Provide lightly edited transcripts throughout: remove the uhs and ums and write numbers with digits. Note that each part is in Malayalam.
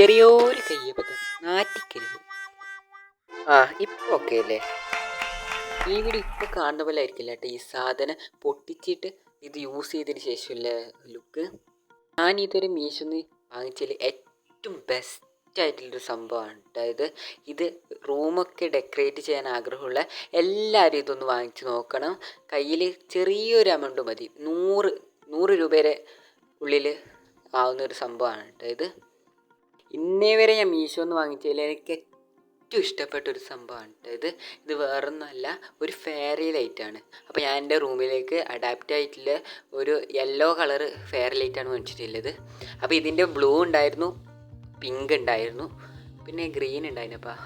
ചെറിയൊരു കയ്യബദ്ധം, നാറ്റിക്കരുത്. ആ ഇപ്പൊ ഓക്കെ അല്ലേ? ഈ വീഡിയോ ഇപ്പൊ കാണുന്ന പോലെ ആയിരിക്കില്ല കേട്ടോ. ഈ സാധനം പൊട്ടിച്ചിട്ട് ഇത് യൂസ് ചെയ്തതിന് ശേഷമുള്ള ലുക്ക്. ഞാൻ ഇതൊരു മീഷോന്ന് വാങ്ങിച്ചതിൽ ഏറ്റവും ബെസ്റ്റ് ആയിട്ടുള്ളൊരു സംഭവമാണ്. അതായത് ഇത് റൂമൊക്കെ ഡെക്കറേറ്റ് ചെയ്യാൻ ആഗ്രഹമുള്ള എല്ലാവരും ഇതൊന്ന് വാങ്ങിച്ച് നോക്കണം. കയ്യിൽ ചെറിയൊരു എമൗണ്ട് മതി, 100 രൂപയുടെ ഉള്ളിൽ ആവുന്ന ഒരു സംഭവമാണ് കേട്ടോ ഇത്. ഇന്നേ വരെ ഞാൻ മീഷോന്ന് വാങ്ങിച്ചതിൽ എനിക്ക് ഏറ്റവും ഇഷ്ടപ്പെട്ട ഒരു സംഭവമാണ് കേട്ടോ ഇത് വേറൊന്നുമല്ല, ഒരു ഫെയറി ലൈറ്റാണ്. അപ്പോൾ ഞാൻ എൻ്റെ റൂമിലേക്ക് അഡാപ്റ്റ് ആയിട്ടുള്ള ഒരു യെല്ലോ കളർ ഫെയറി ലൈറ്റാണ് മേടിച്ചിട്ടുള്ളത്. അപ്പോൾ ഇതിൻ്റെ ബ്ലൂ ഉണ്ടായിരുന്നു, പിങ്ക് ഉണ്ടായിരുന്നു, പിന്നെ ഗ്രീൻ ഉണ്ടായിരുന്നു.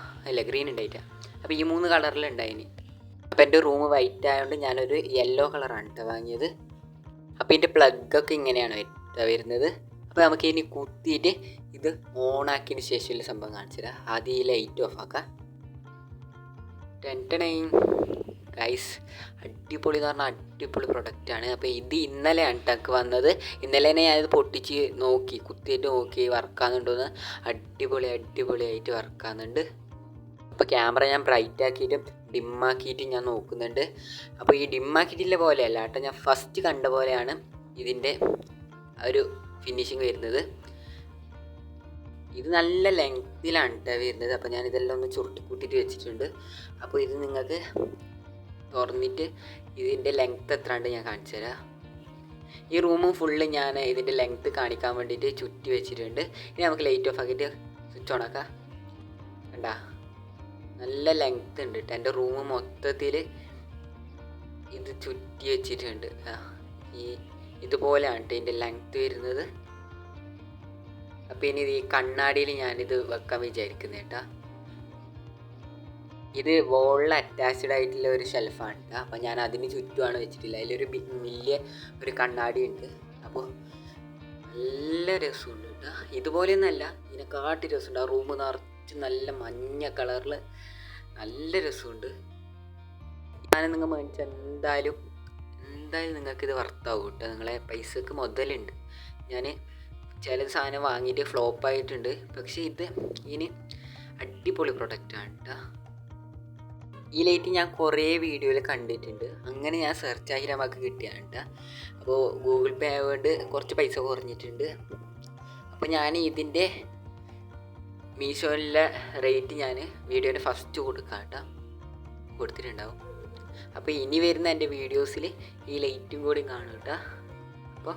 ഗ്രീൻ ഉണ്ടായിട്ടാ. അപ്പോൾ ഈ 3 കളറിലുണ്ടായിന്. അപ്പോൾ എൻ്റെ റൂം വൈറ്റ് ആയതുകൊണ്ട് ഞാനൊരു യെല്ലോ കളറാണ് കേട്ടോ വാങ്ങിയത്. അപ്പോൾ ഇതിൻ്റെ പ്ലഗൊക്കെ ഇങ്ങനെയാണ് വരുന്നത്. അപ്പോൾ നമുക്ക് ഇനി കുത്തിയിട്ട് ഇത് ഓണാക്കിയതിന് ശേഷമുള്ള സംഭവം കാണിച്ചു തരാം. ആദ്യം ഈ ലൈറ്റ് ഓഫ് ആക്കാം. ഗൈസ്, അടിപൊളി എന്ന് പറഞ്ഞാൽ അടിപൊളി പ്രൊഡക്റ്റാണ്. അപ്പോൾ ഇത് ഇന്നലെയാണ് ടക്ക് വന്നത്. ഇന്നലെ തന്നെ ഞാനിത് പൊട്ടിച്ച് നോക്കി, കുത്തിയിട്ട് നോക്കി വർക്കാകുന്നുണ്ടോയെന്ന്. അടിപൊളിയായിട്ട് വർക്കാകുന്നുണ്ട്. അപ്പോൾ ക്യാമറ ഞാൻ ബ്രൈറ്റ് ആക്കിയിട്ടും ഡിമ്മാക്കിയിട്ടും ഞാൻ നോക്കുന്നുണ്ട്. അപ്പോൾ ഈ ഡിമ്മാക്കിയിട്ടുള്ള പോലെയല്ല കേട്ടോ, ഞാൻ ഫസ്റ്റ് കണ്ട പോലെയാണ് ഇതിൻ്റെ ഒരു ഫിനിഷിങ് വരുന്നത്. ഇത് നല്ല ലെങ്ത്തിലാണ് കേട്ടോ വരുന്നത്. അപ്പോൾ ഞാൻ ഇതെല്ലാം ഒന്ന് ചുരുട്ടിക്കൂട്ടിയിട്ട് വെച്ചിട്ടുണ്ട്. അപ്പോൾ ഇത് നിങ്ങൾക്ക് തുറന്നിട്ട് ഇതിൻ്റെ ലെങ്ത്ത് എത്രയുണ്ട് ഞാൻ കാണിച്ചു തരാം. ഈ റൂമും ഫുള്ള് ഞാൻ ഇതിൻ്റെ ലെങ്ത്ത് കാണിക്കാൻ വേണ്ടിയിട്ട് ചുറ്റി വെച്ചിട്ടുണ്ട്. ഇനി നമുക്ക് ലൈറ്റ് ഓഫ് ആക്കിയിട്ട് സ്വിച്ച് ഓൺ ആക്കാം. കണ്ടാ, നല്ല ലെങ്ത്ത് ഉണ്ട് കേട്ടോ. എൻ്റെ റൂം മൊത്തത്തിൽ ഇത് ചുറ്റി വെച്ചിട്ടുണ്ട്. ഇതുപോലെയാണ് കേട്ടോ ഇതിൻ്റെ ലെങ്ത്ത് വരുന്നത്. അപ്പോൾ ഇനി ഈ കണ്ണാടിയിൽ ഞാനിത് വെക്കാൻ വിചാരിക്കുന്നത് കേട്ടോ. ഇത് വോളിൽ അറ്റാച്ച്ഡ് ആയിട്ടുള്ള ഒരു ഷെൽഫാണ് കേട്ടോ. അപ്പോൾ ഞാൻ അതിന് ചുറ്റുമാണ് വെച്ചിട്ടില്ല. അതിലൊരു വലിയ ഒരു കണ്ണാടി ഉണ്ട്. അപ്പോൾ നല്ല രസമുണ്ട് കേട്ടോ. ഇതുപോലെയൊന്നല്ല, ഇതിനെക്കാട്ടി രസമുണ്ട്. ആ റൂം നിറച്ച് നല്ല മഞ്ഞ കളറിൽ നല്ല രസമുണ്ട്. ഞാൻ നിങ്ങൾ മേടിച്ചാൽ എന്തായാലും നിങ്ങൾക്കിത് വർത്താവും കേട്ടോ. നിങ്ങളെ പൈസക്ക് മുതലുണ്ട്. ഞാൻ ചില സാധനം വാങ്ങിയിട്ട് ഫ്ലോപ്പായിട്ടുണ്ട്, പക്ഷേ ഇത് ഇനി അടിപൊളി പ്രൊഡക്റ്റാണ് കേട്ടോ. ഈ ലൈറ്റ് ഞാൻ കുറേ വീഡിയോയിൽ കണ്ടിട്ടുണ്ട്. അങ്ങനെ ഞാൻ സെർച്ച് ആക്കി നമുക്ക് കിട്ടിയാണ് കേട്ടോ. അപ്പോൾ ഗൂഗിൾ പേ ആയതുകൊണ്ട് കുറച്ച് പൈസ കുറഞ്ഞിട്ടുണ്ട്. അപ്പോൾ ഞാൻ ഇതിൻ്റെ മീഷോയിലെ റേറ്റ് ഞാൻ വീഡിയോയുടെ ഫസ്റ്റ് കൊടുക്കാം കേട്ടോ, കൊടുത്തിട്ടുണ്ടാവും. അപ്പോൾ ഇനി വരുന്ന എൻ്റെ വീഡിയോസിൽ ഈ ലൈറ്റും കൂടി കാണും കേട്ടോ. അപ്പോൾ